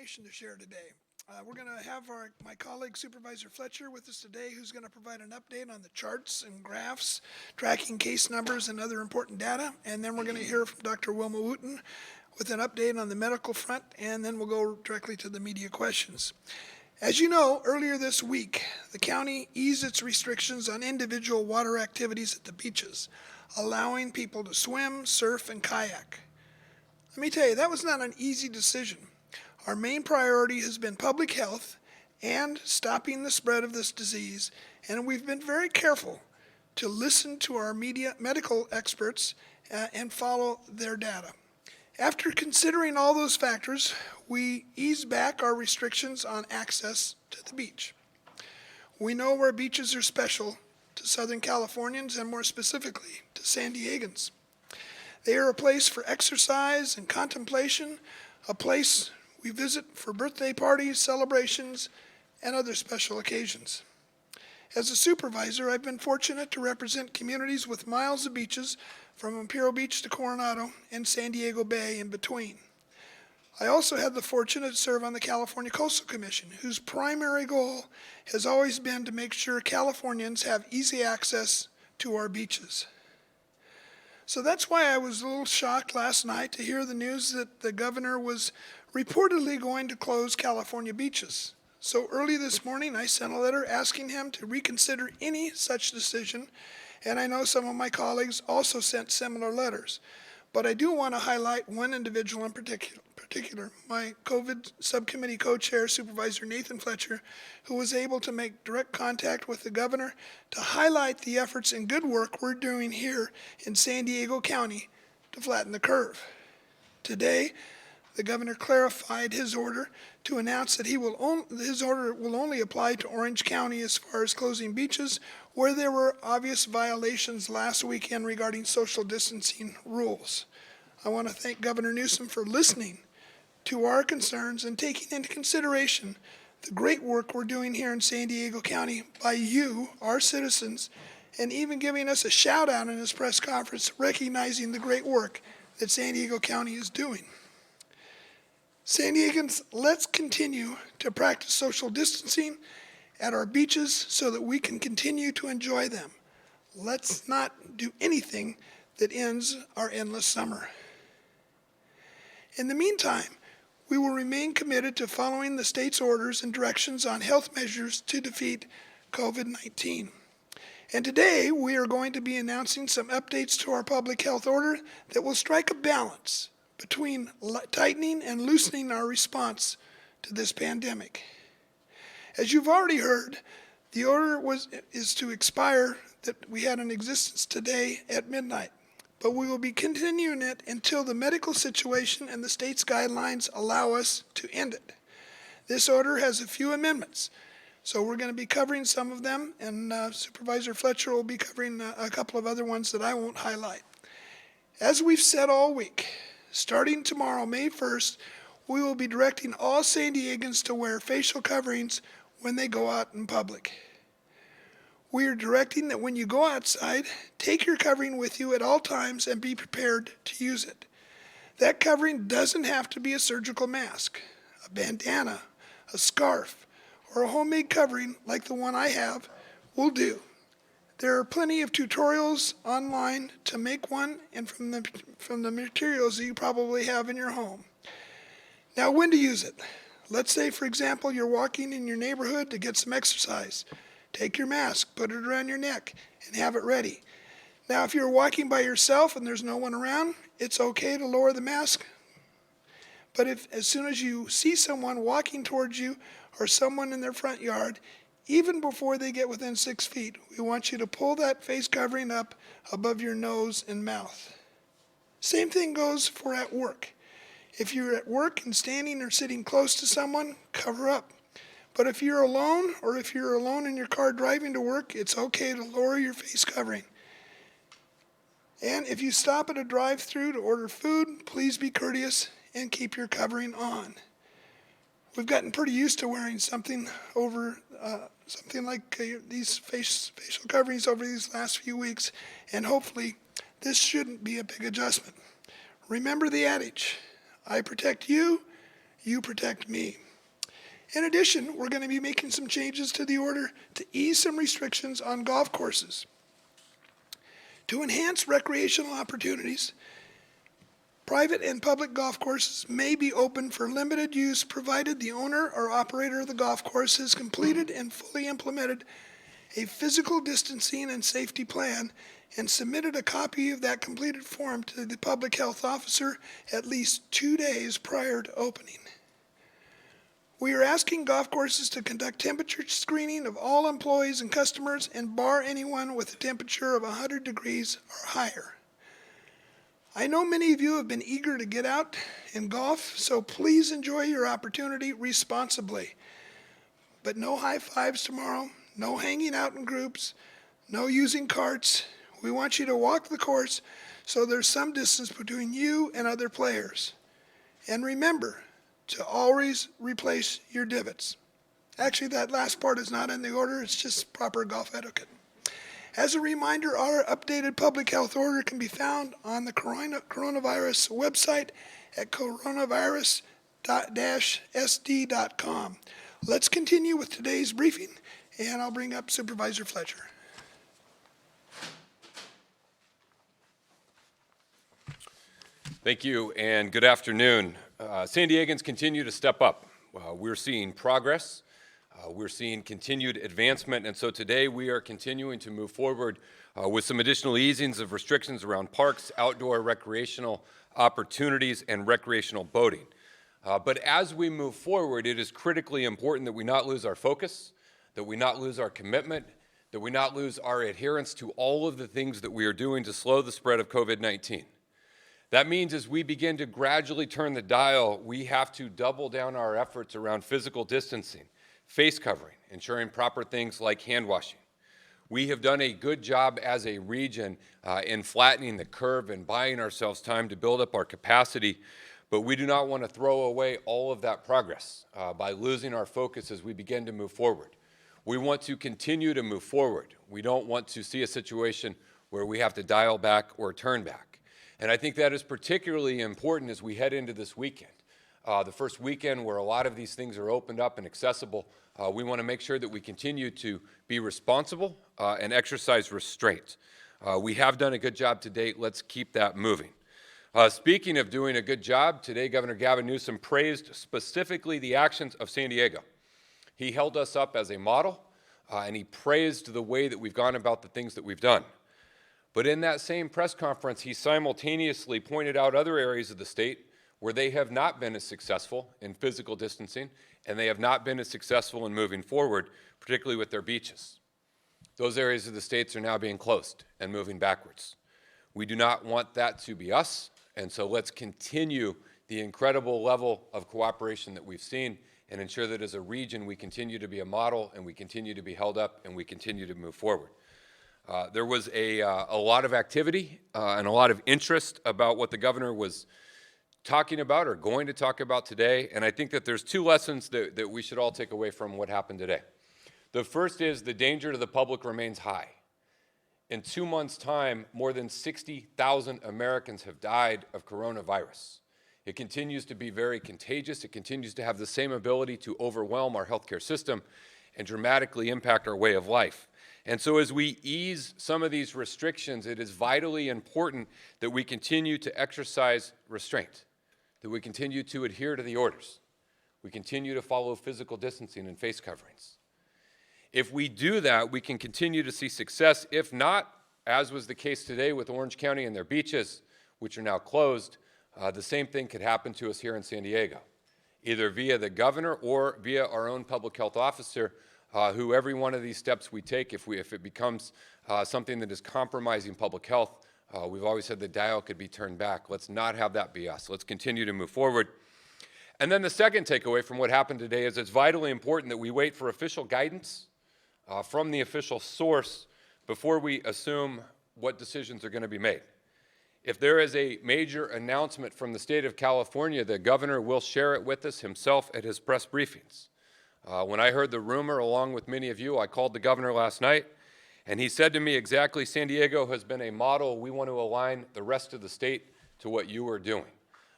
information to share today. We're going to have my colleague Supervisor Fletcher with us today, who's going to provide an update on the charts and graphs, tracking case numbers and other important data. And then we're going to hear from Dr. Wilma Wooten with an update on the medical front, and then we'll go directly to the media questions. As you know, earlier this week, the county eased its restrictions on individual water activities at the beaches, allowing people to swim, surf, and kayak. Let me tell you, that was not an easy decision. Our main priority has been public health and stopping the spread of this disease, and we've been very careful to listen to our medical experts and follow their data. After considering all those factors, we eased back our restrictions on access to the beach. We know where beaches are special to Southern Californians and more specifically to San Diegans. They are a place for exercise and contemplation, a place we visit for birthday parties, celebrations, and other special occasions. As a supervisor, I've been fortunate to represent communities with miles of beaches from Imperial Beach to Coronado and San Diego Bay in between. I also had the fortune to serve on the California Coastal Commission, whose primary goal has always been to make sure Californians have easy access to our beaches. So that's why I was a little shocked last night to hear the news that the governor was reportedly going to close California beaches. So early this morning, I sent a letter asking him to reconsider any such decision, and I know some of my colleagues also sent similar letters. But I do want to highlight one individual in particular, my COVID subcommittee co-chair, Supervisor Nathan Fletcher, who was able to make direct contact with the governor to highlight the efforts and good work we're doing here in San Diego County to flatten the curve. Today, the governor clarified his order to announce that his order will only apply to Orange County as far as closing beaches, where there were obvious violations last weekend regarding social distancing rules. I want to thank Governor Newsom for listening to our concerns and taking into consideration the great work we're doing here in San Diego County by you, our citizens, and even giving us a shout out in his press conference recognizing the great work that San Diego County is doing. San Diegans, let's continue to practice social distancing at our beaches so that we can continue to enjoy them. Let's not do anything that ends our endless summer. In the meantime, we will remain committed to following the state's orders and directions on health measures to defeat COVID-19. And today, we are going to be announcing some updates to our public health order that will strike a balance between tightening and loosening our response to this pandemic. As you've already heard, the order is to expire that we had in existence today at midnight, but we will be continuing it until the medical situation and the state's guidelines allow us to end it. This order has a few amendments, so we're going to be covering some of them, and Supervisor Fletcher will be covering a couple of other ones that I won't highlight. As we've said all week, starting tomorrow, May 1st, we will be directing all San Diegans to wear facial coverings when they go out in public. We are directing that when you go outside, take your covering with you at all times and be prepared to use it. That covering doesn't have to be a surgical mask, a bandana, a scarf, or a homemade covering like the one I have will do. There are plenty of tutorials online to make one and from the materials that you probably have in your home. Now, when to use it? Let's say, for example, you're walking in your neighborhood to get some exercise. Take your mask, put it around your neck, and have it ready. Now, if you're walking by yourself and there's no one around, it's okay to lower the mask. But as soon as you see someone walking towards you or someone in their front yard, even before they get within 6 feet, we want you to pull that face covering up above your nose and mouth. Same thing goes for at work. If you're at work and standing or sitting close to someone, cover up. But if you're alone or if you're alone in your car driving to work, it's okay to lower your face covering. And if you stop at a drive-thru to order food, please be courteous and keep your covering on. We've gotten pretty used to wearing something like these facial coverings over these last few weeks, and hopefully this shouldn't be a big adjustment. Remember the adage, I protect you, you protect me. In addition, we're going to be making some changes to the order to ease some restrictions on golf courses. To enhance recreational opportunities, private and public golf courses may be open for limited use provided the owner or operator of the golf course has completed and fully implemented a physical distancing and safety plan and submitted a copy of that completed form to the public health officer at least 2 days prior to opening. We are asking golf courses to conduct temperature screening of all employees and customers and bar anyone with a temperature of 100 degrees or higher. I know many of you have been eager to get out and golf, so please enjoy your opportunity responsibly. But no high fives tomorrow, no hanging out in groups, no using carts. We want you to walk the course so there's some distance between you and other players. And remember to always replace your divots. Actually, that last part is not in the order, it's just proper golf etiquette. As a reminder, our updated public health order can be found on the coronavirus website at coronavirus-sd.com. Let's continue with today's briefing, and I'll bring up Supervisor Fletcher. Thank you, and good afternoon. San Diegans continue to step up. We're seeing progress. We're seeing continued advancement, and so today we are continuing to move forward with some additional easings of restrictions around parks, outdoor recreational opportunities, and recreational boating. But as we move forward, it is critically important that we not lose our focus, that we not lose our commitment, that we not lose our adherence to all of the things that we are doing to slow the spread of COVID-19. That means as we begin to gradually turn the dial, we have to double down our efforts around physical distancing, face covering, ensuring proper things like hand washing. We have done a good job as a region in flattening the curve and buying ourselves time to build up our capacity, but we do not want to throw away all of that progress by losing our focus as we begin to move forward. We want to continue to move forward. We don't want to see a situation where we have to dial back or turn back. And I think that is particularly important as we head into this weekend. The first weekend where a lot of these things are opened up and accessible, we want to make sure that we continue to be responsible and exercise restraint. We have done a good job to date. Let's keep that moving. Speaking of doing a good job, today Governor Gavin Newsom praised specifically the actions of San Diego. He held us up as a model, and he praised the way that we've gone about the things that we've done. But in that same press conference, he simultaneously pointed out other areas of the state where they have not been as successful in physical distancing, and they have not been as successful in moving forward, particularly with their beaches. Those areas of the states are now being closed and moving backwards. We do not want that to be us, and so let's continue the incredible level of cooperation that we've seen and ensure that as a region we continue to be a model and we continue to be held up and we continue to move forward. There was a lot of activity and a lot of interest about what the governor was talking about or going to talk about today, and I think that there's two lessons that we should all take away from what happened today. The first is the danger to the public remains high. In 2 months' time, more than 60,000 Americans have died of coronavirus. It continues to be very contagious. It continues to have the same ability to overwhelm our healthcare system and dramatically impact our way of life. And so as we ease some of these restrictions, it is vitally important that we continue to exercise restraint, that we continue to adhere to the orders, we continue to follow physical distancing and face coverings. If we do that, we can continue to see success. If not, as was the case today with Orange County and their beaches, which are now closed, the same thing could happen to us here in San Diego, either via the governor or via our own public health officer, who every one of these steps we take, if it becomes something that is compromising public health, we've always said the dial could be turned back. Let's not have that be us. Let's continue to move forward. And then the second takeaway from what happened today is it's vitally important that we wait for official guidance from the official source before we assume what decisions are going to be made. If there is a major announcement from the state of California, the governor will share it with us himself at his press briefings. When I heard the rumor, along with many of you, I called the governor last night, and he said to me exactly, San Diego has been a model. We want to align the rest of the state to what you are doing.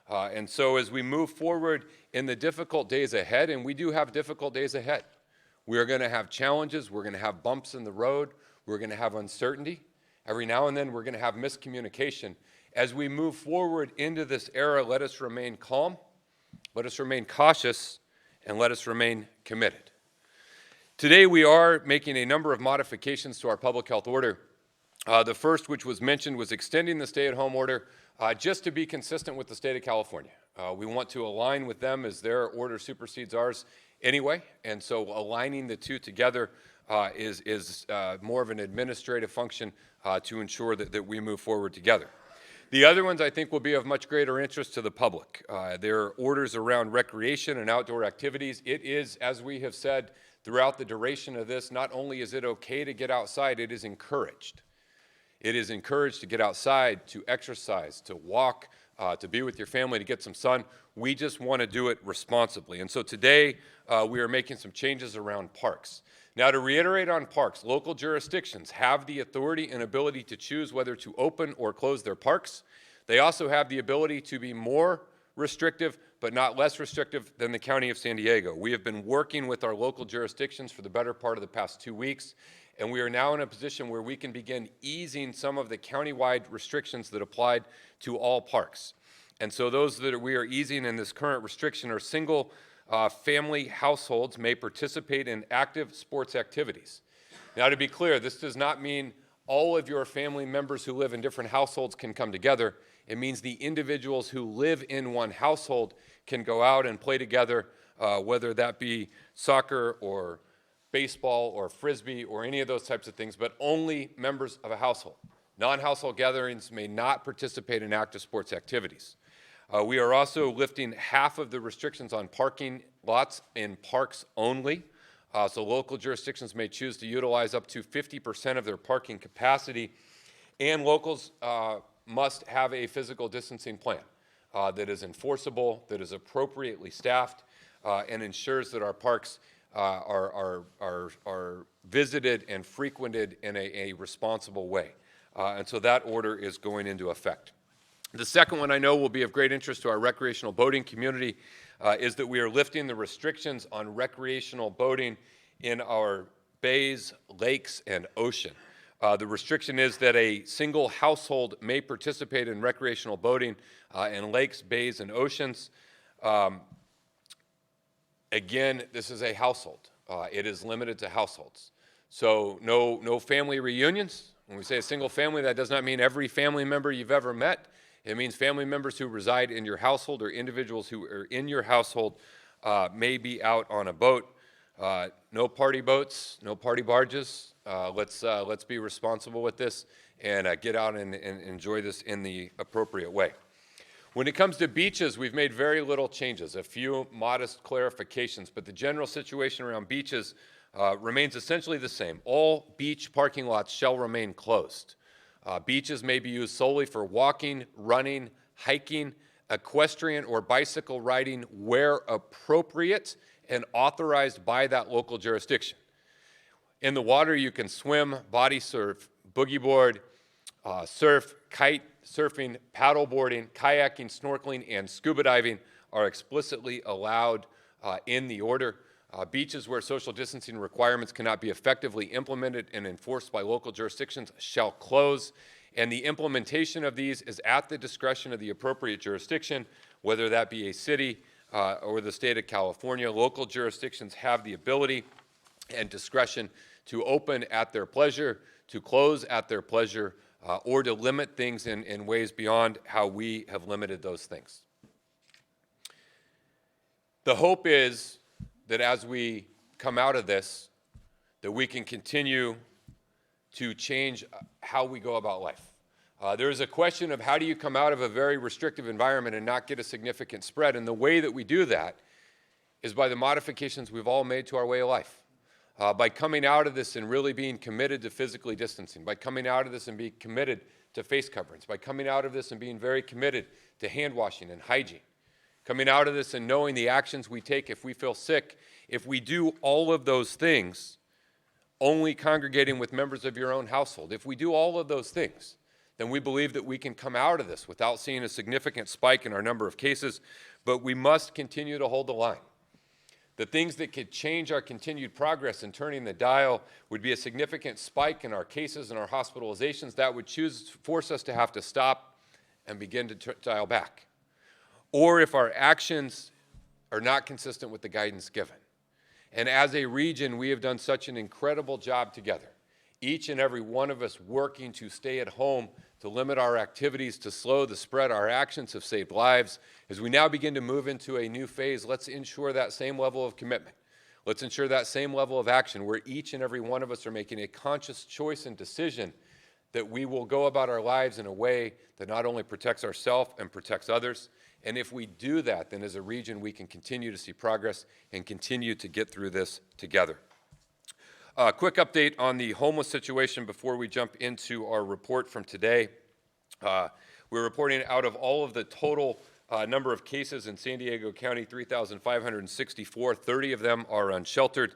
And so as we move forward in the difficult days ahead, and we do have difficult days ahead, we are going to have challenges, we're going to have bumps in the road, we're going to have uncertainty. Every now and then we're going to have miscommunication. As we move forward into this era, let us remain calm, let us remain cautious, and let us remain committed. Today we are making a number of modifications to our public health order. The first, which was mentioned, was extending the stay-at-home order just to be consistent with the state of California. We want to align with them as their order supersedes ours anyway, and so aligning the two together is more of an administrative function to ensure that we move forward together. The other ones I think will be of much greater interest to the public. There are orders around recreation and outdoor activities. It is, as we have said throughout the duration of this, not only is it okay to get outside, it is encouraged. It is encouraged to get outside, to exercise, to walk, to be with your family, to get some sun. We just want to do it responsibly. And so today, we are making some changes around parks. Now, to reiterate on parks, local jurisdictions have the authority and ability to choose whether to open or close their parks. They also have the ability to be more restrictive, but not less restrictive than the County of San Diego. We have been working with our local jurisdictions for the better part of the past 2 weeks, and we are now in a position where we can begin easing some of the countywide restrictions that applied to all parks. And so those that we are easing in this current restriction are single family households may participate in active sports activities. Now, to be clear, this does not mean all of your family members who live in different households can come together. It means the individuals who live in one household can go out and play together, whether that be soccer or baseball or frisbee or any of those types of things, but only members of a household. Non-household gatherings may not participate in active sports activities. We are also lifting half of the restrictions on parking lots in parks only. So local jurisdictions may choose to utilize up to 50% of their parking capacity, and locals must have a physical distancing plan that is enforceable, that is appropriately staffed, and ensures that our parks are visited and frequented in a responsible way. And so that order is going into effect. The second one I know will be of great interest to our recreational boating community is that we are lifting the restrictions on recreational boating in our bays, lakes, and ocean. The restriction is that a single household may participate in recreational boating in lakes, bays, and oceans. Again, this is a household. It is limited to households. So no family reunions. When we say a single family, that does not mean every family member you've ever met. It means family members who reside in your household or individuals who are in your household may be out on a boat. No party boats, no party barges. Let's be responsible with this and get out and enjoy this in the appropriate way. When it comes to beaches, we've made very little changes, a few modest clarifications, but the general situation around beaches remains essentially the same. All beach parking lots shall remain closed. Beaches may be used solely for walking, running, hiking, equestrian or bicycle riding where appropriate and authorized by that local jurisdiction. In the water, you can swim, body surf, boogie board, surf, kite surfing, paddle boarding, kayaking, snorkeling, and scuba diving are explicitly allowed in the order. Beaches where social distancing requirements cannot be effectively implemented and enforced by local jurisdictions shall close, and the implementation of these is at the discretion of the appropriate jurisdiction, whether that be a city or the state of California. Local jurisdictions have the ability and discretion to open at their pleasure, to close at their pleasure, or to limit things in ways beyond how we have limited those things. The hope is that as we come out of this, that we can continue to change how we go about life. There is a question of how do you come out of a very restrictive environment and not get a significant spread, and the way that we do that is by the modifications we've all made to our way of life. By coming out of this and really being committed to physically distancing, by coming out of this and being committed to face coverings, by coming out of this and being very committed to hand washing and hygiene, coming out of this and knowing the actions we take if we feel sick. If we do all of those things, only congregating with members of your own household, if we do all of those things, then we believe that we can come out of this without seeing a significant spike in our number of cases, but we must continue to hold the line. The things that could change our continued progress in turning the dial would be a significant spike in our cases and our hospitalizations that would force us to have to stop and begin to dial back. Or if our actions are not consistent with the guidance given. And as a region, we have done such an incredible job together, each and every one of us working to stay at home, to limit our activities, to slow the spread. Our actions have saved lives. As we now begin to move into a new phase, let's ensure that same level of commitment. Let's ensure that same level of action where each and every one of us are making a conscious choice and decision that we will go about our lives in a way that not only protects ourselves and protects others. And if we do that, then as a region, we can continue to see progress and continue to get through this together. A quick update on the homeless situation before we jump into our report from today. We're reporting out of all of the total number of cases in San Diego County, 3,564, 30 of them are unsheltered.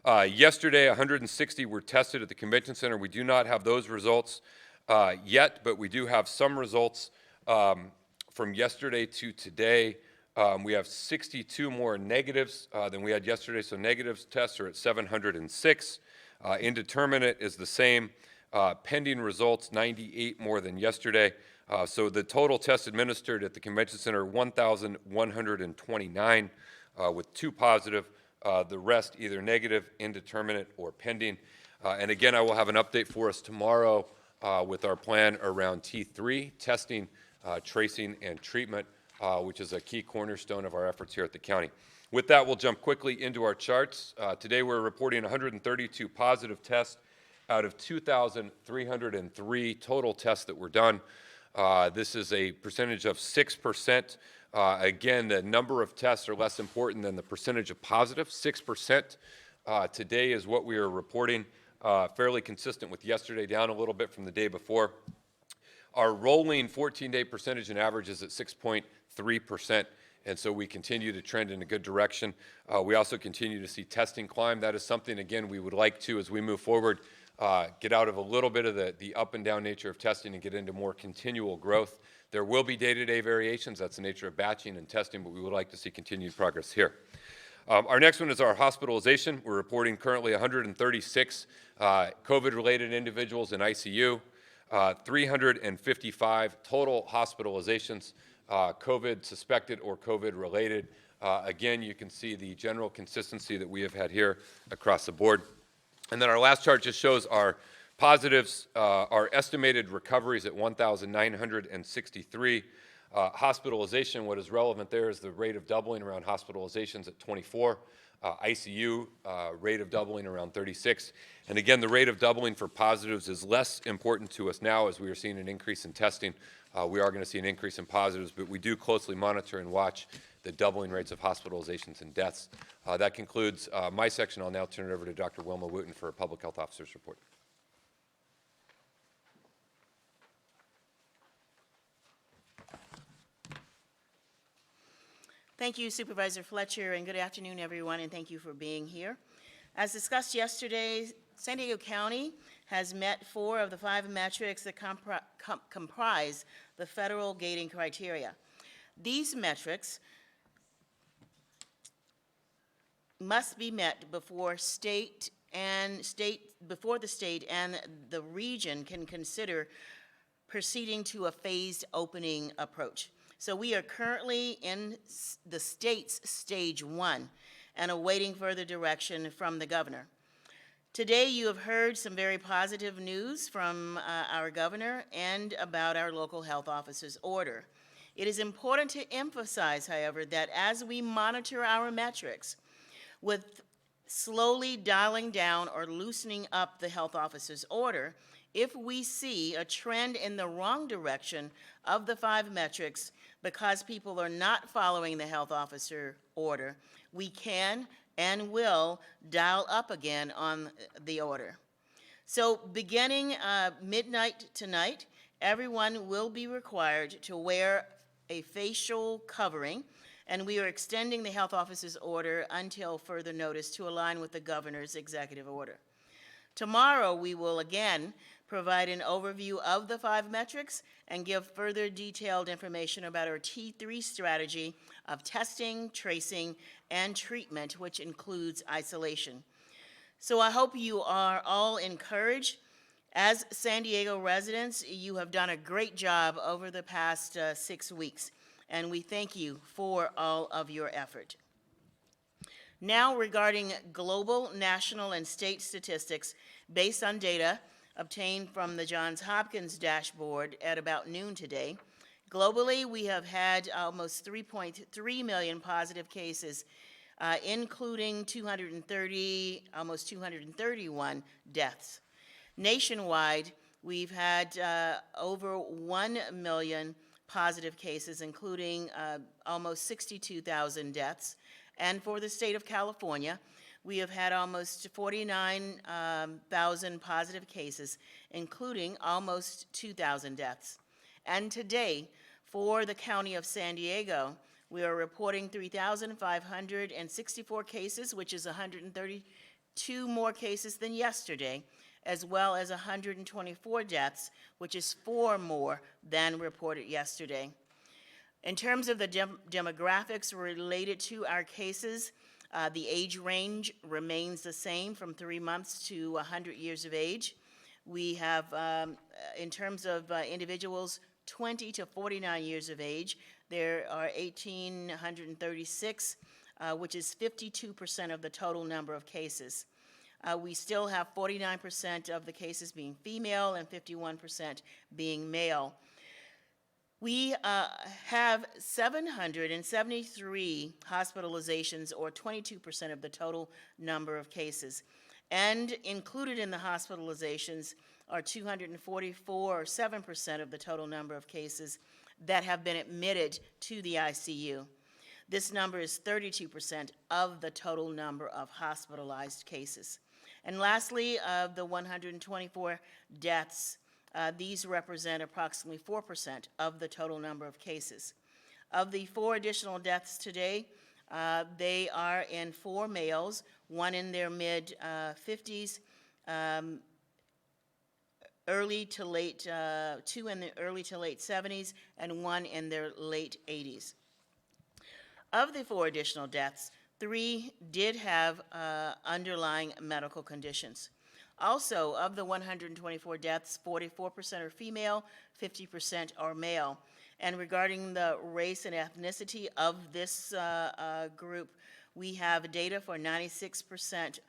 Yesterday, 160 were tested at the convention center. We do not have those results yet, but we do have some results from yesterday to today. We have 62 more negatives than we had yesterday, so negatives tests are at 706. Indeterminate is the same. Pending results, 98 more than yesterday. So the total tests administered at the convention center, 1,129 with 2 positive. The rest either negative, indeterminate, or pending. And again, I will have an update for us tomorrow with our plan around T3, testing, tracing, and treatment, which is a key cornerstone of our efforts here at the county. With that, we'll jump quickly into our charts. Today, we're reporting 132 positive tests out of 2,303 total tests that were done. This is a percentage of 6%. Again, the number of tests are less important than the percentage of positive. 6% today is what we are reporting, fairly consistent with yesterday, down a little bit from the day before. Our rolling 14-day percentage and average is at 6.3%, and so we continue to trend in a good direction. We also continue to see testing climb. That is something, again, we would like to, as we move forward, get out of a little bit of the up and down nature of testing and get into more continual growth. There will be day-to-day variations. That's the nature of batching and testing, but we would like to see continued progress here. Our next one is our hospitalization. We're reporting currently 136 COVID-related individuals in ICU. 355 total hospitalizations, COVID suspected or COVID related. Again, you can see the general consistency that we have had here across the board. And then our last chart just shows our positives, our estimated recoveries at 1,963. Hospitalization, what is relevant there is the rate of doubling around hospitalizations at 24. ICU rate of doubling around 36. And again, the rate of doubling for positives is less important to us now as we are seeing an increase in testing. We are going to see an increase in positives, but we do closely monitor and watch the doubling rates of hospitalizations and deaths. That concludes my section. I'll now turn it over to Dr. Wilma Wooten for a public health officer's report. Thank you, Supervisor Fletcher, and good afternoon, everyone, and thank you for being here. As discussed yesterday, San Diego County has met 4 of the 5 metrics that comprise the federal gating criteria. These metrics must be met before the state and the region can consider proceeding to a phased opening approach. So we are currently in the state's stage 1 and awaiting further direction from the governor. Today you have heard some very positive news from our governor and about our local health officer's order. It is important to emphasize, however, that as we monitor our metrics, with slowly dialing down or loosening up the health officer's order, if we see a trend in the wrong direction of the 5 metrics because people are not following the health officer order, we can and will dial up again on the order. So beginning midnight tonight, everyone will be required to wear a facial covering, and we are extending the health officer's order until further notice to align with the governor's executive order. Tomorrow, we will again provide an overview of the 5 metrics, and give further detailed information about our T3 strategy of testing, tracing, and treatment, which includes isolation. So I hope you are all encouraged. As San Diego residents, you have done a great job over the past 6 weeks, and we thank you for all of your effort. Now, regarding global, national, and state statistics based on data obtained from the Johns Hopkins dashboard at about noon today, globally, we have had almost 3.3 million positive cases, including almost 231 deaths. Nationwide, we've had over 1 million positive cases, including almost 62,000 deaths. And for the state of California, we have had almost 49,000 positive cases, including almost 2,000 deaths. And today, for the county of San Diego, we are reporting 3,564 cases, which is 132 more cases than yesterday, as well as 124 deaths, which is 4 more than reported yesterday. In terms of the demographics related to our cases, the age range remains the same from 3 months to 100 years of age. We have, in terms of individuals 20 to 49 years of age, there are 1,836, which is 52% of the total number of cases. We still have 49% of the cases being female and 51% being male. We have 773 hospitalizations, or 22% of the total number of cases. And included in the hospitalizations are 244, or 7% of the total number of cases that have been admitted to the ICU. This number is 32% of the total number of hospitalized cases. And lastly, of the 124 deaths, these represent approximately 4% of the total number of cases. Of the 4 additional deaths today, they are in 4 males, 1 in their mid-50s, 2 in the early to late 70s, and 1 in their late 80s. Of the 4 additional deaths, 3 did have underlying medical conditions. Also, of the 124 deaths, 44% are female, 50% are male. And regarding the race and ethnicity of this group, we have data for 96%,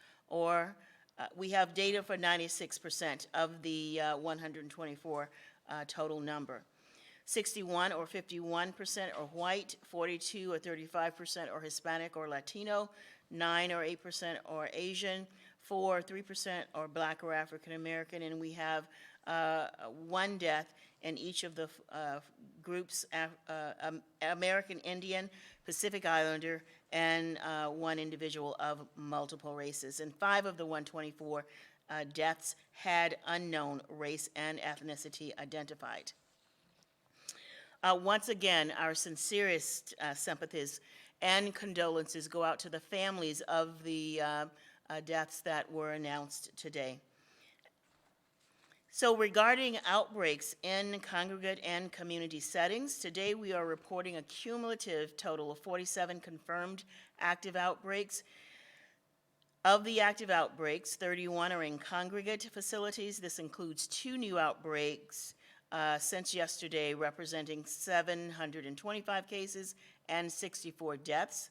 we have data for 96% of the 124 total number. 61 or 51% are white, 42 or 35% are Hispanic or Latino, 9 or 8% are Asian, 4 or 3% are Black or African American, and we have 1 death in each of the groups, American Indian, Pacific Islander, and 1 individual of multiple races. And 5 of the 124 deaths had unknown race and ethnicity identified. Once again, our sincerest sympathies and condolences go out to the families of the deaths that were announced today. So regarding outbreaks in congregate and community settings, today we are reporting a cumulative total of 47 confirmed active outbreaks. Of the active outbreaks, 31 are in congregate facilities. This includes 2 new outbreaks since yesterday, representing 725 cases and 64 deaths,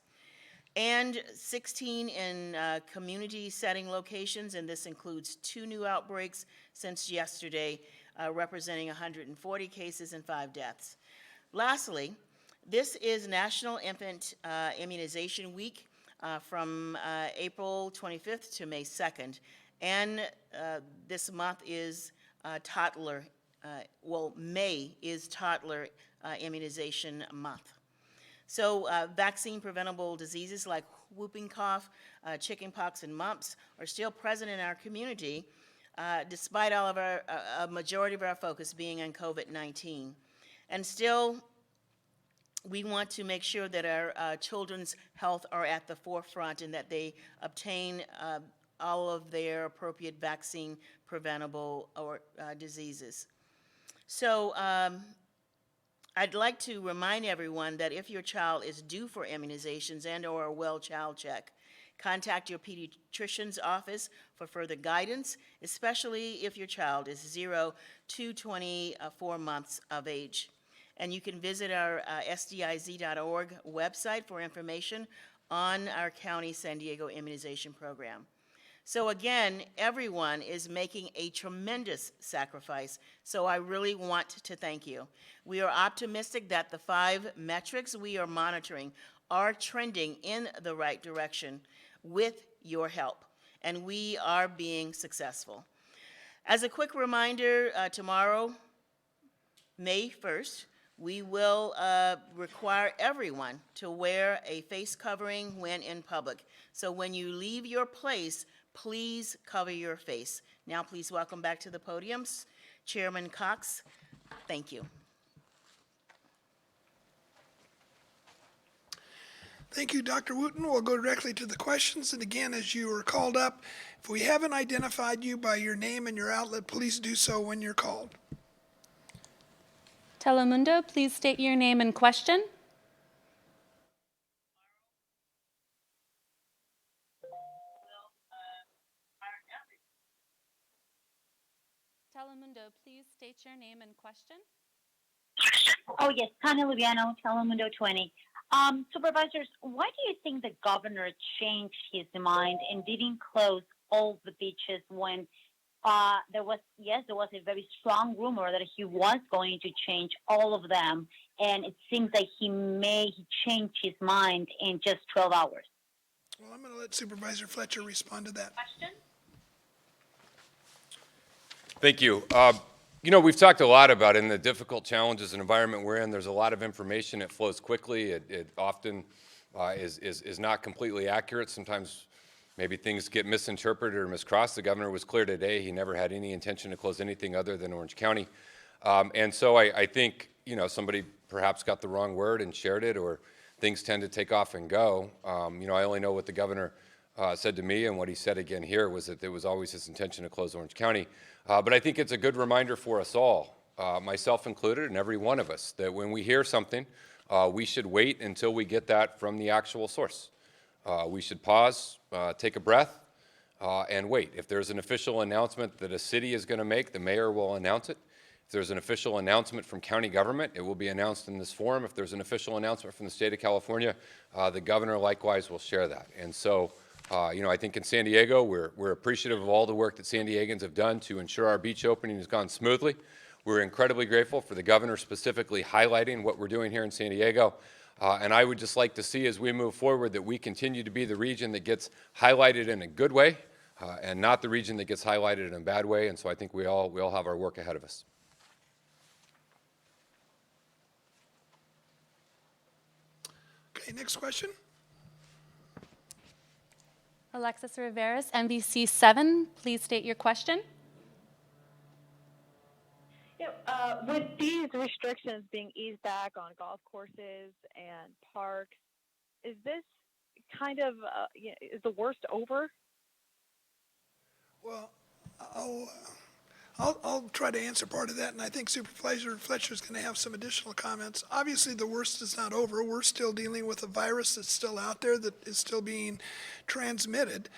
and 16 in community setting locations, and this includes 2 new outbreaks since yesterday, representing 140 cases and 5 deaths. Lastly, this is National Infant Immunization Week from April 25th to May 2nd, and this month is toddler, May is toddler immunization month. So vaccine-preventable diseases like whooping cough, chickenpox, and mumps are still present in our community, despite all of our, a majority of our focus being on COVID-19. And still, we want to make sure that our children's health are at the forefront and that they obtain all of their appropriate vaccine preventable or diseases. So I'd like to remind everyone that if your child is due for immunizations and/or a well child check, contact your pediatrician's office for further guidance, especially if your child is 0 to 24 months of age. And you can visit our sdiz.org website for information on our county San Diego immunization program. So again, everyone is making a tremendous sacrifice, so I really want to thank you. We are optimistic that the 5 metrics we are monitoring are trending in the right direction with your help, and we are being successful. As a quick reminder, tomorrow, May 1st, we will require everyone to wear a face covering when in public. So when you leave your place, please cover your face. Now please welcome back to the podiums, Chairman Cox. Thank you. Thank you, Dr. Wooten. We'll go directly to the questions. And again, as you were called up, if we haven't identified you by your name and your outlet, please do so when you're called. Telemundo, please state your name and question. Telemundo, please state your name and question. Oh, yes, Tanya Lubiano, Telemundo 20. Supervisors, why do you think the governor changed his mind and didn't close all the beaches when there was a very strong rumor that he was going to change all of them, and it seems like he changed his mind in just 12 hours? Well, I'm going to let Supervisor Fletcher respond to that. Thank you. You know, we've talked a lot about in the difficult challenges and environment we're in, there's a lot of information. It flows quickly. It often is not completely accurate. Sometimes maybe things get misinterpreted or miscrossed. The governor was clear today. He never had any intention to close anything other than Orange County. And so I think, you know, somebody perhaps got the wrong word and shared it, or things tend to take off and go. You know, I only know what the governor said to me, and what he said again here was that there was always his intention to close Orange County. But I think it's a good reminder for us all, myself included and every one of us, that when we hear something, we should wait until we get that from the actual source. We should pause, take a breath, and wait. If there's an official announcement that a city is going to make, the mayor will announce it. If there's an official announcement from county government, it will be announced in this forum. If there's an official announcement from the state of California, the governor likewise will share that. And so, you know, I think in San Diego, we're appreciative of all the work that San Diegans have done to ensure our beach opening has gone smoothly. We're incredibly grateful for the governor specifically highlighting what we're doing here in San Diego. And I would just like to see, as we move forward, that we continue to be the region that gets highlighted in a good way, and not the region that gets highlighted in a bad way. And so I think we all have our work ahead of us. Okay, next question. Alexis Riveras, NBC 7, please state your question. With these restrictions being eased back on golf courses and parks, is this kind of, is the worst over? Well, I'll try to answer part of that, and I think Supervisor Fletcher is going to have some additional comments. Obviously, the worst is not over. We're still dealing with a virus that's still out there, that is still being transmitted.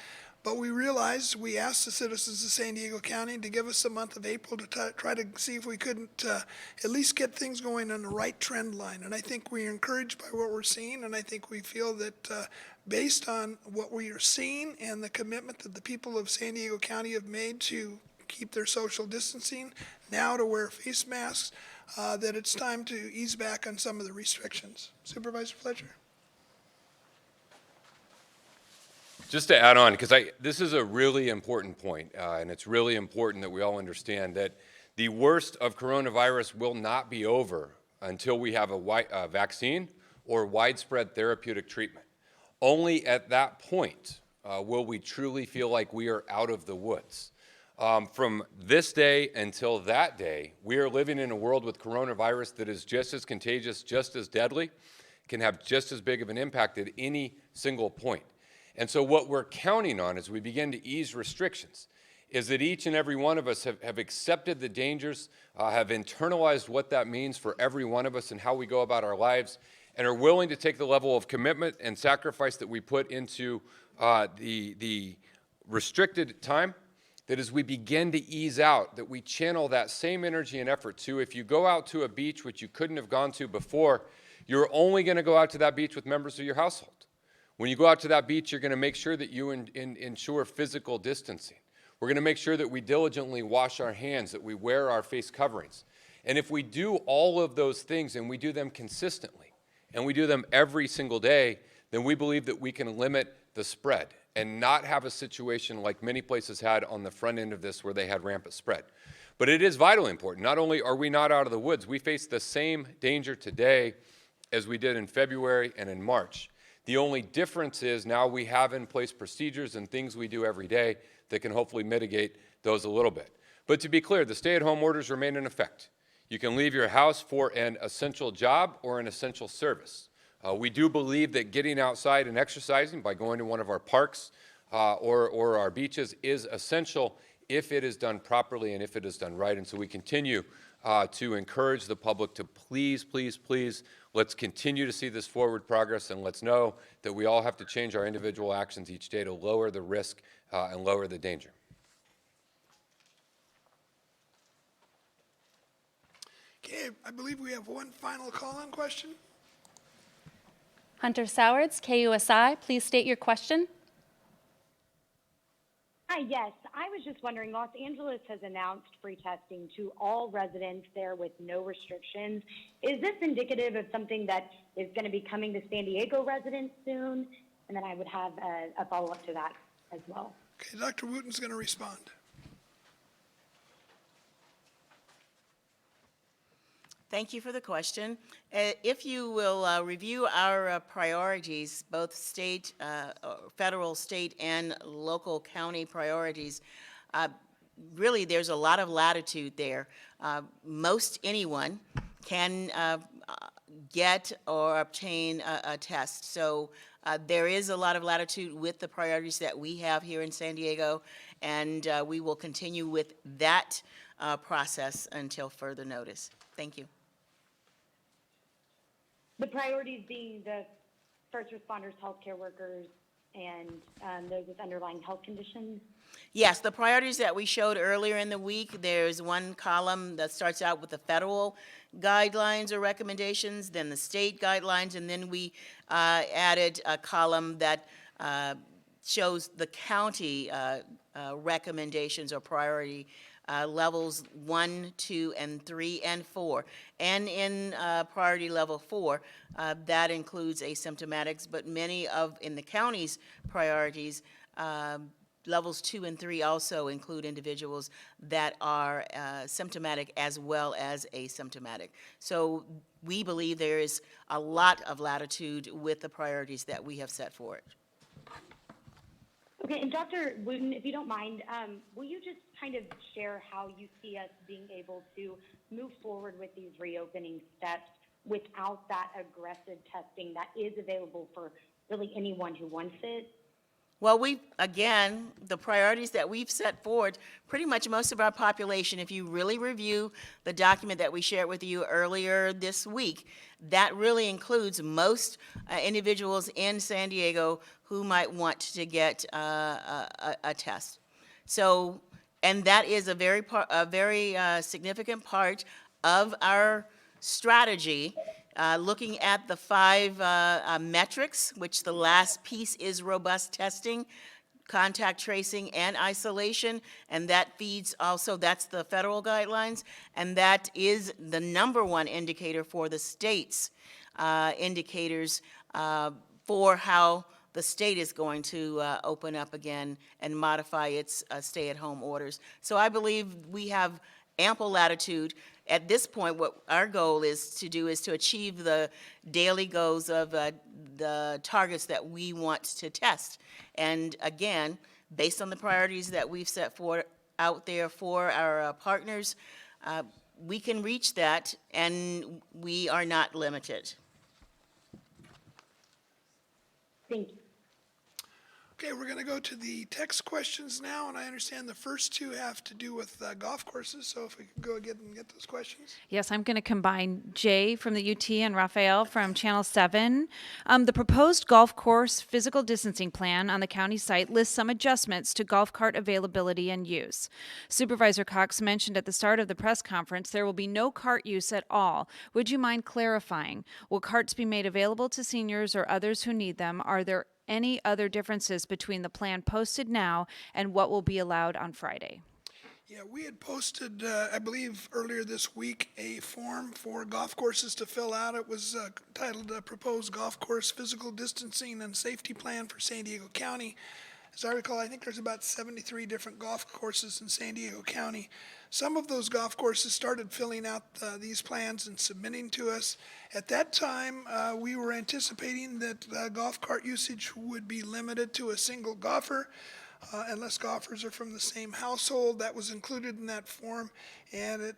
But we realized, we asked the citizens of San Diego County to give us the month of April to try to see if we couldn't at least get things going on the right trend line. And I think we're encouraged by what we're seeing, and I think we feel that based on what we are seeing and the commitment that the people of San Diego County have made to keep their social distancing, now to wear face masks, that it's time to ease back on some of the restrictions. Supervisor Fletcher? Just to add on, because this is a really important point, and it's really important that we all understand that the worst of coronavirus will not be over until we have a vaccine or widespread therapeutic treatment. Only at that point will we truly feel like we are out of the woods. From this day until that day, we are living in a world with coronavirus that is just as contagious, just as deadly, can have just as big of an impact at any single point. And so what we're counting on as we begin to ease restrictions is that each and every one of us have accepted the dangers, have internalized what that means for every one of us and how we go about our lives, and are willing to take the level of commitment and sacrifice that we put into the restricted time, that as we begin to ease out, that we channel that same energy and effort to, if you go out to a beach which you couldn't have gone to before, you're only going to go out to that beach with members of your household. When you go out to that beach, you're going to make sure that you ensure physical distancing. We're going to make sure that we diligently wash our hands, that we wear our face coverings. And if we do all of those things and we do them consistently, and we do them every single day, then we believe that we can limit the spread and not have a situation like many places had on the front end of this where they had rampant spread. But it is vitally important. Not only are we not out of the woods, we face the same danger today as we did in February and in March. The only difference is now we have in place procedures and things we do every day that can hopefully mitigate those a little bit. But to be clear, the stay-at-home orders remain in effect. You can leave your house for an essential job or an essential service. We do believe that getting outside and exercising by going to one of our parks or our beaches is essential if it is done properly and if it is done right. And so we continue to encourage the public to please, please, please, let's continue to see this forward progress, and let's know that we all have to change our individual actions each day to lower the risk and lower the danger. Okay, I believe we have one final call-in question. Hunter Sowards, KUSI, please state your question. Hi, yes. I was just wondering, Los Angeles has announced free testing to all residents there with no restrictions. Is this indicative of something that is going to be coming to San Diego residents soon? And then I would have a follow-up to that as well. Okay, Dr. Wooten's going to respond. Thank you for the question. If you will review our priorities, both state, federal, state, and local county priorities, really there's a lot of latitude there. Most anyone can get or obtain a test. So there is a lot of latitude with the priorities that we have here in San Diego, and we will continue with that process until further notice. Thank you. The priorities being the first responders, healthcare workers, and those with underlying health conditions? Yes, the priorities that we showed earlier in the week, there's one column that starts out with the federal guidelines or recommendations, then the state guidelines, and then we added a column that shows the county recommendations or priority levels 1, 2, and 3, and 4. And in priority level 4, that includes asymptomatics, but many in the county's priorities, levels 2 and 3 also include individuals that are symptomatic as well as asymptomatic. So we believe there is a lot of latitude with the priorities that we have set for it. Okay, and Dr. Wooten, if you don't mind, will you just kind of share how you see us being able to move forward with these reopening steps without that aggressive testing that is available for really anyone who wants it? Well, again, the priorities that we've set forward, pretty much most of our population, if you really review the document that we shared with you earlier this week, that really includes most individuals in San Diego who might want to get a test. So, and that is a very significant part of our strategy. Looking at the 5 metrics, which the last piece is robust testing, contact tracing, and isolation, and that feeds also, that's the federal guidelines, and that is the #1 indicator for the state's indicators for how the state is going to open up again and modify its stay-at-home orders. So I believe we have ample latitude. At this point, what our goal is to do is to achieve the daily goals of the targets that we want to test. And again, based on the priorities that we've set out there for our partners, we can reach that, and we are not limited. Thank you. Okay, we're going to go to the text questions now, and I understand the first two have to do with golf courses, so if we could go ahead and get those questions. Yes, I'm going to combine Jay from the UT and Raphael from Channel 7. The proposed golf course physical distancing plan on the county site lists some adjustments to golf cart availability and use. Supervisor Cox mentioned at the start of the press conference there will be no cart use at all. Would you mind clarifying? Will carts be made available to seniors or others who need them? Are there any other differences between the plan posted now and what will be allowed on Friday? Yeah, we had posted, I believe, earlier this week, a form for golf courses to fill out. It was titled Proposed Golf Course Physical Distancing and Safety Plan for San Diego County. As I recall, I think there's about 73 different golf courses in San Diego County. Some of those golf courses started filling out these plans and submitting to us. At that time, we were anticipating that golf cart usage would be limited to a single golfer. Unless golfers are from the same household. That was included in that form, and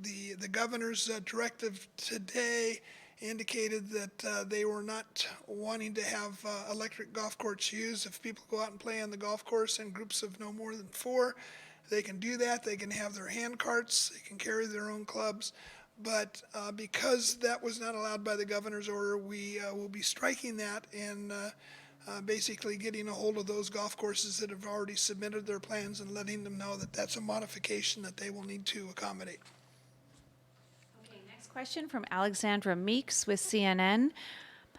the governor's directive today indicated that they were not wanting to have electric golf courts used. If people go out and play on the golf course in groups of no more than 4, they can do that. They can have their hand carts. They can carry their own clubs. But because that was not allowed by the governor's order, we will be striking that and basically getting a hold of those golf courses that have already submitted their plans and letting them know that that's a modification that they will need to accommodate. Okay, next question from Alexandra Meeks with CNN.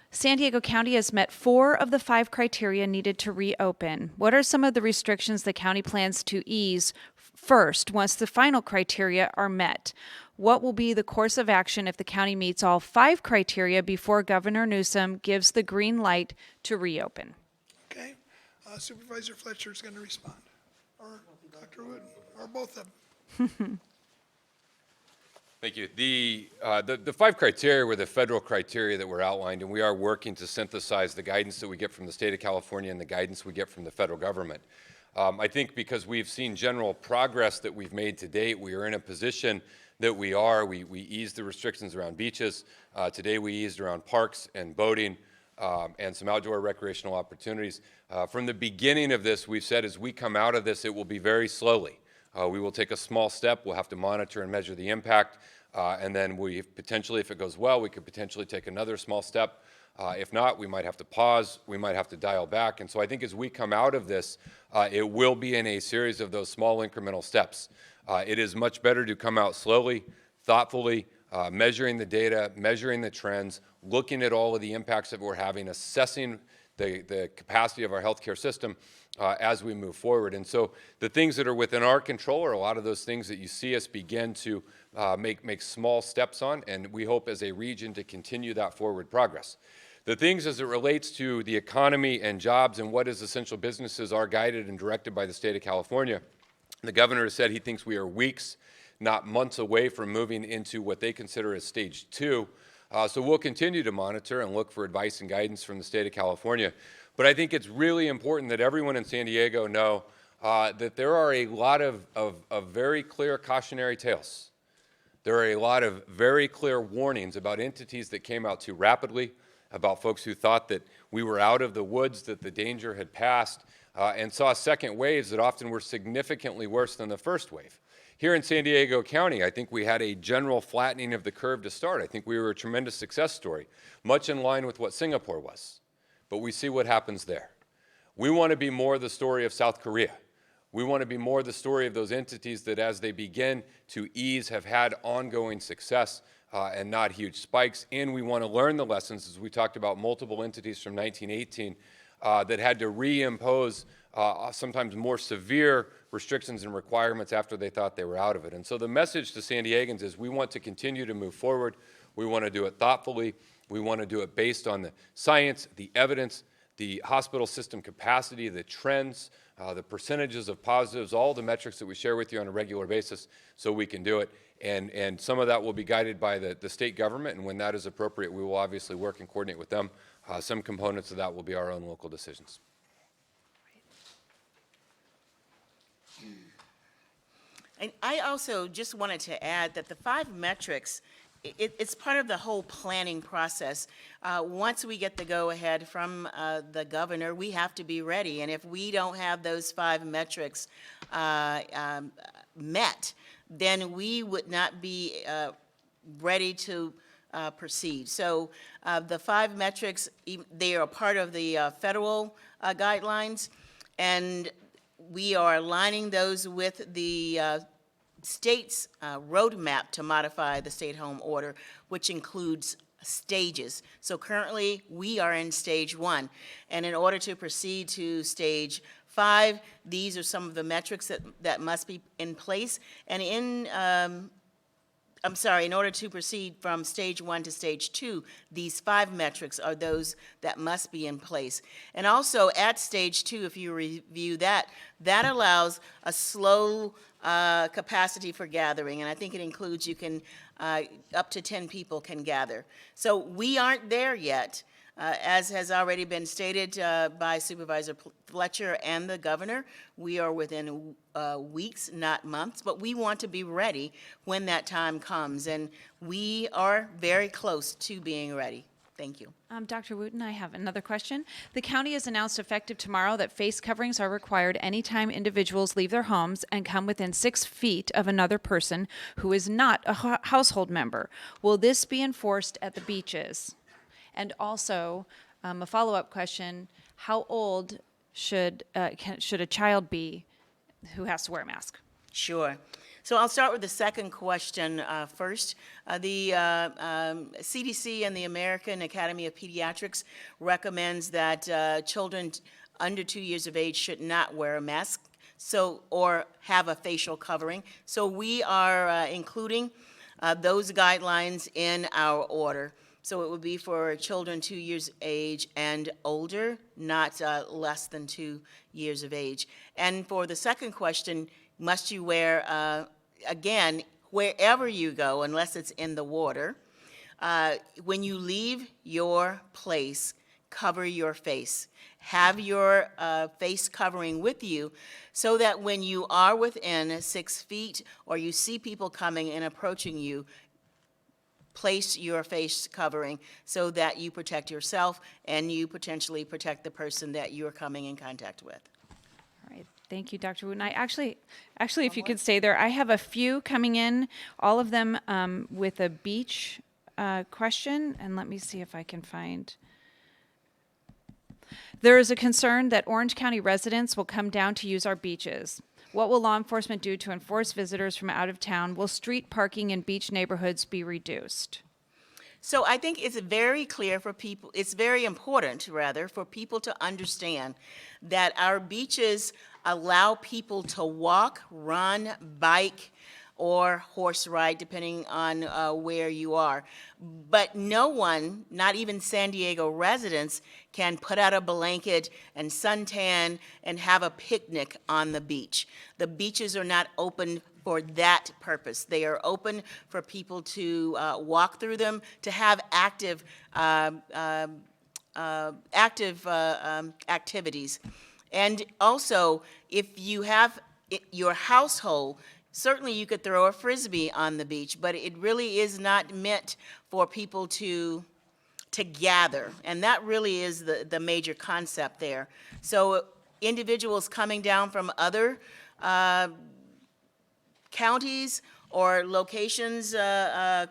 San Diego County has met 4 of the 5 criteria needed to reopen. What are some of the restrictions the county plans to ease first once the final criteria are met? What will be the course of action if the county meets all 5 criteria before Governor Newsom gives the green light to reopen? Okay, Supervisor Fletcher is going to respond, or Dr. Wooten, or both of them. Thank you. The 5 criteria were the federal criteria that were outlined, and we are working to synthesize the guidance that we get from the state of California and the guidance we get from the federal government. I think because we've seen general progress that we've made to date, we are in a position that we eased the restrictions around beaches. Today we eased around parks and boating and some outdoor recreational opportunities. From the beginning of this, we've said as we come out of this, it will be very slowly. We will take a small step. We'll have to monitor and measure the impact. And then we potentially, if it goes well, we could potentially take another small step. If not, we might have to pause. We might have to dial back. And so I think as we come out of this, it will be in a series of those small incremental steps. It is much better to come out slowly, thoughtfully, measuring the data, measuring the trends, looking at all of the impacts that we're having, assessing the capacity of our healthcare system as we move forward. And so the things that are within our control are a lot of those things that you see us begin to make small steps on, and we hope as a region to continue that forward progress. The things as it relates to the economy and jobs and what is essential businesses are guided and directed by the state of California. The governor has said he thinks we are weeks, not months away from moving into what they consider as stage 2. So we'll continue to monitor and look for advice and guidance from the state of California. But I think it's really important that everyone in San Diego know that there are a lot of very clear cautionary tales. There are a lot of very clear warnings about entities that came out too rapidly, about folks who thought that we were out of the woods, that the danger had passed, and saw second waves that often were significantly worse than the first wave. Here in San Diego County, I think we had a general flattening of the curve to start. I think we were a tremendous success story, much in line with what Singapore was. But we see what happens there. We want to be more the story of South Korea. We want to be more the story of those entities that as they begin to ease have had ongoing success and not huge spikes. And we want to learn the lessons, as we talked about multiple entities from 1918 that had to reimpose sometimes more severe restrictions and requirements after they thought they were out of it. And so the message to San Diegans is we want to continue to move forward. We want to do it thoughtfully. We want to do it based on the science, the evidence, the hospital system capacity, the trends, the percentages of positives, all the metrics that we share with you on a regular basis so we can do it. And some of that will be guided by the state government, and when that is appropriate, we will obviously work and coordinate with them. Some components of that will be our own local decisions. And I also just wanted to add that the 5 metrics it's part of the whole planning process. Once we get the go-ahead from the governor, we have to be ready. And if we don't have those 5 metrics met, then we would not be ready to proceed. So the 5 metrics, they are part of the federal guidelines, and we are aligning those with the state's roadmap to modify the stay-at-home order, which includes stages. So currently, we are in stage 1, and in order to proceed to stage 5, these are some of the metrics that must be in place. And in order to proceed from stage 1 to stage 2, these 5 metrics are those that must be in place. And also at stage 2, if you review that, that allows a slow capacity for gathering, and I think it includes up to 10 people can gather. So we aren't there yet. As has already been stated by Supervisor Fletcher and the governor, we are within weeks, not months, but we want to be ready when that time comes, and we are very close to being ready. Thank you. Dr. Wooten, I have another question. The county has announced effective tomorrow that face coverings are required anytime individuals leave their homes and come within 6 feet of another person who is not a household member. Will this be enforced at the beaches? And also, a follow-up question, how old should a child be who has to wear a mask? Sure. So I'll start with the second question first. The CDC and the American Academy of Pediatrics recommends that children under 2 years of age should not wear a mask or have a facial covering. So we are including those guidelines in our order. So it would be for children 2 years of age and older, not less than 2 years of age. And for the second question, must you wear, again, wherever you go, unless it's in the water, when you leave your place, cover your face. Have your face covering with you so that when you are within 6 feet or you see people coming and approaching you, place your face covering so that you protect yourself and you potentially protect the person that you're coming in contact with. All right, thank you, Dr. Wooten. I actually, if you could stay there, I have a few coming in, all of them with a beach question, and let me see if I can find. There is a concern that Orange County residents will come down to use our beaches. What will law enforcement do to enforce visitors from out of town? Will street parking in beach neighborhoods be reduced? So I think it's very clear for people, it's very important, rather, for people to understand that our beaches allow people to walk, run, bike, or horse ride, depending on where you are. But no one, not even San Diego residents, can put out a blanket and suntan and have a picnic on the beach. The beaches are not open for that purpose. They are open for people to walk through them, to have active activities. And also, if you have your household, certainly you could throw a Frisbee on the beach, but it really is not meant for people to gather. And that really is the major concept there. So individuals coming down from other counties or locations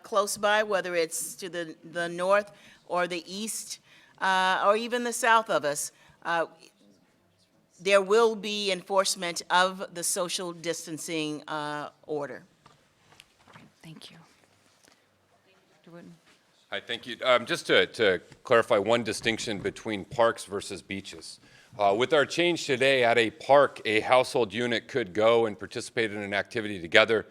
close by, whether it's to the north or the east or even the south of us, there will be enforcement of the social distancing order. Thank you. Dr. Wooten. Hi, thank you. Just to clarify one distinction between parks versus beaches. With our change today, at a park, a household unit could go and participate in an activity together,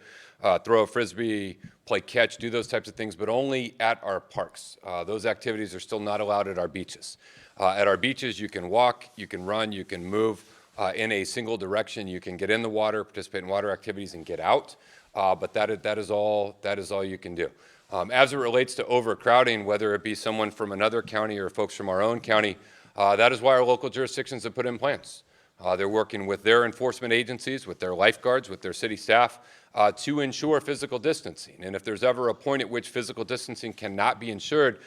throw a Frisbee, play catch, do those types of things, but only at our parks. Those activities are still not allowed at our beaches. At our beaches, you can walk, you can run, you can move in a single direction. You can get in the water, participate in water activities, and get out. But that is all you can do. As it relates to overcrowding, whether it be someone from another county or folks from our own county, that is why our local jurisdictions have put in plans. They're working with their enforcement agencies, with their lifeguards, with their city staff to ensure physical distancing. And if there's ever a point at which physical distancing cannot be ensured,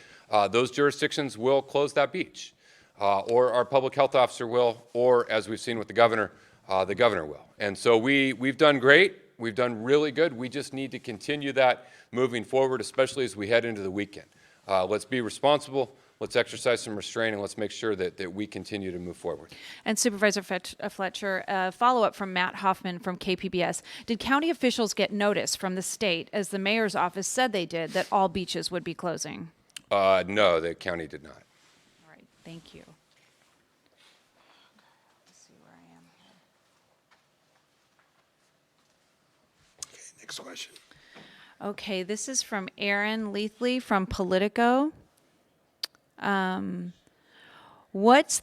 those jurisdictions will close that beach. Or our public health officer will, or as we've seen with the governor will. And so we've done great. We've done really good. We just need to continue that moving forward, especially as we head into the weekend. Let's be responsible. Let's exercise some restraint, and let's make sure that we continue to move forward. And Supervisor Fletcher, a follow-up from Matt Hoffman from KPBS. Did county officials get notice from the state, as the mayor's office said they did, that all beaches would be closing? No, the county did not. All right, thank you. Let's see where I am here. Okay, next question. Okay, this is from Aaron Leathley from Politico. What is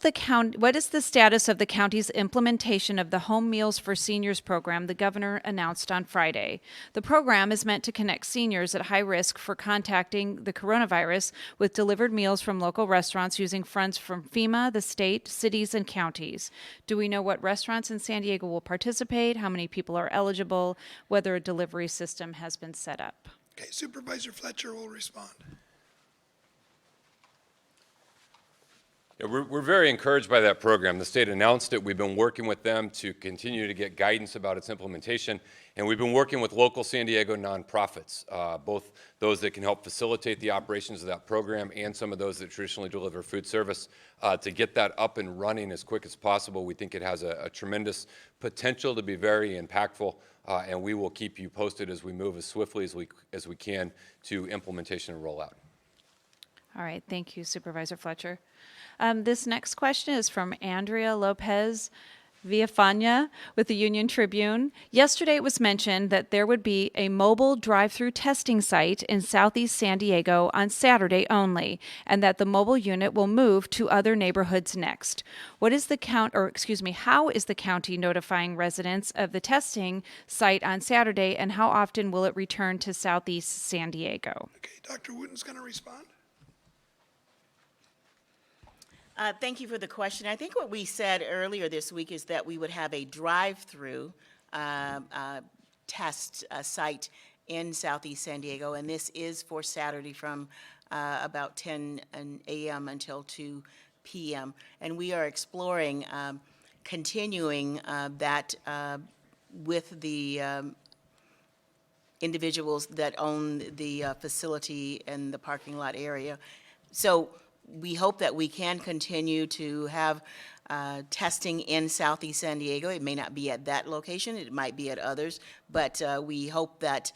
the status of the county's implementation of the Home Meals for Seniors program the governor announced on Friday? The program is meant to connect seniors at high risk for contacting the coronavirus with delivered meals from local restaurants using funds from FEMA, the state, cities, and counties. Do we know what restaurants in San Diego will participate, how many people are eligible, whether a delivery system has been set up? Okay, Supervisor Fletcher will respond. Yeah, we're very encouraged by that program. The state announced it. We've been working with them to continue to get guidance about its implementation, and we've been working with local San Diego nonprofits, both those that can help facilitate the operations of that program and some of those that traditionally deliver food service, to get that up and running as quick as possible. We think it has a tremendous potential to be very impactful, and we will keep you posted as we move as swiftly as we can to implementation and rollout. All right, thank you, Supervisor Fletcher. This next question is from Andrea Lopez Villafana with the Union Tribune. Yesterday it was mentioned that there would be a mobile drive-through testing site in southeast San Diego on Saturday only, and that the mobile unit will move to other neighborhoods next. How is the county notifying residents of the testing site on Saturday, and how often will it return to southeast San Diego? Okay, Dr. Wooten's going to respond. Thank you for the question. I think what we said earlier this week is that we would have a drive-through test site in southeast San Diego, and this is for Saturday from about 10 a.m. until 2 p.m. And we are exploring continuing that with the individuals that own the facility and the parking lot area. So we hope that we can continue to have testing in southeast San Diego. It may not be at that location, it might be at others, but we hope that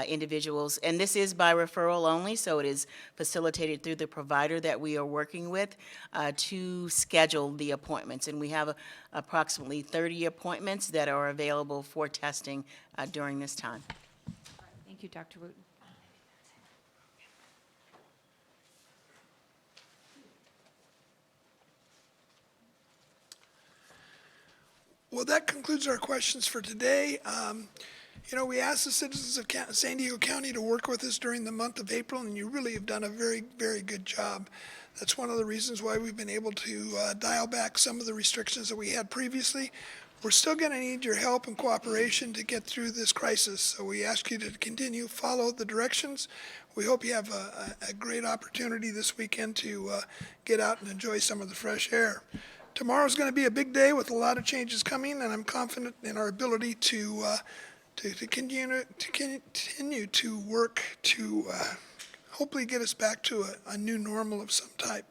individuals, and this is by referral only, so it is facilitated through the provider that we are working with to schedule the appointments. And we have approximately 30 appointments that are available for testing during this time. Thank you, Dr. Wooten. Well, that concludes our questions for today. We asked the citizens of San Diego County to work with us during the month of April, and you really have done a very, very good job. That's one of the reasons why we've been able to dial back some of the restrictions that we had previously. We're still going to need your help and cooperation to get through this crisis, so we ask you to continue, follow the directions. We hope you have a great opportunity this weekend to get out and enjoy some of the fresh air. Tomorrow's going to be a big day with a lot of changes coming, and I'm confident in our ability to continue to work to hopefully get us back to a new normal of some type.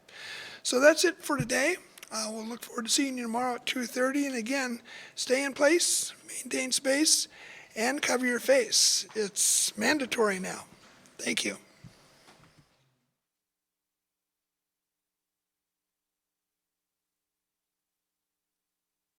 So that's it for today. We'll look forward to seeing you tomorrow at 2:30. And again, stay in place, maintain space, and cover your face. It's mandatory now. Thank you.